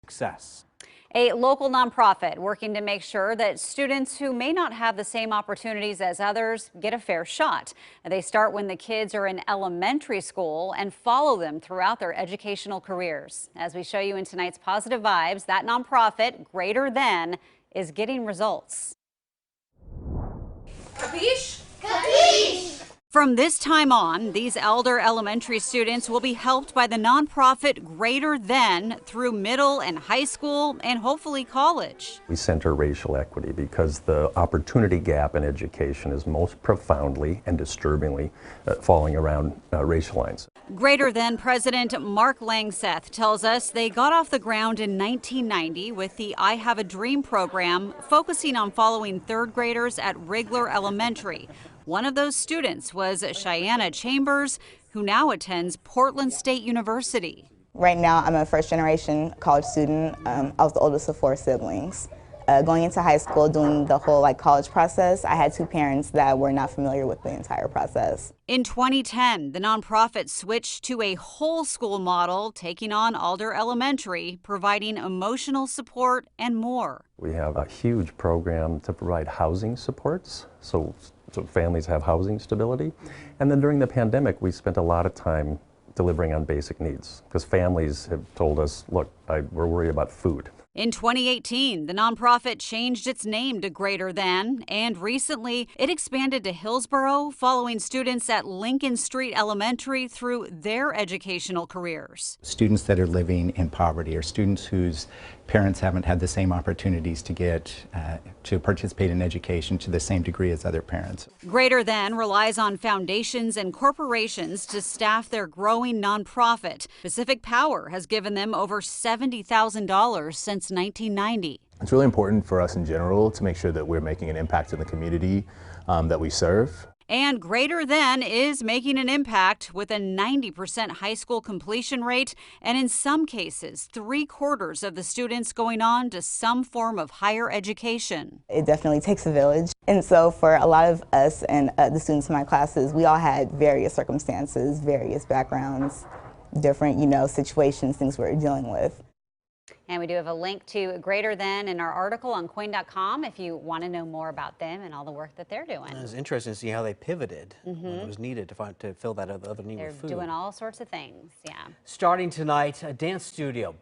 success. A local nonprofit working to make sure that students who may not have the same opportunities as others get a fair shot. They start when the kids are in elementary school and follow them throughout their educational careers. As we show you in tonight's Positive Vibes, that nonprofit, Greater Than, is getting results. Capiche? Capiche! From this time on, these Elder elementary students will be helped by the nonprofit Greater Than through middle and high school and hopefully college. We center racial equity because the opportunity gap in education is most profoundly and disturbingly falling around racial lines. Greater Than President Mark Langseth tells us they got off the ground in 1990 with the I Have a Dream program, focusing on following third graders at Rigler Elementary. One of those students was Cheyenne Chambers, who now attends Portland State University. Right now, I'm a first-generation college student. I was the oldest of 4 siblings. Going into high school, doing the whole college process, I had 2 parents that were not familiar with the entire process. In 2010, the nonprofit switched to a whole school model, taking on Alder Elementary, providing emotional support and more. We have a huge program to provide housing supports, so families have housing stability. And then during the pandemic, we spent a lot of time delivering on basic needs because families have told us, look, we're worried about food. In 2018, the nonprofit changed its name to Greater Than, and recently it expanded to Hillsborough, following students at Lincoln Street Elementary through their educational careers. Students that are living in poverty or students whose parents haven't had the same opportunities to get to participate in education to the same degree as other parents. Greater Than relies on foundations and corporations to staff their growing nonprofit. Pacific Power has given them over $70,000 since 1990. It's really important for us in general to make sure that we're making an impact in the community that we serve. And Greater Than is making an impact with a 90% high school completion rate, and in some cases, 3/4 of the students going on to some form of higher education. It definitely takes a village. And so for a lot of us and the students in my classes, we all had various circumstances, various backgrounds, different, situations, things we were dealing with. And we do have a link to Greater Than in our article on KOIN.com if you want to know more about them and all the work that they're doing. It's interesting to see how they pivoted when it was needed to fill that other need with food. They're doing all sorts of things, yeah. Starting tonight, a dance studio.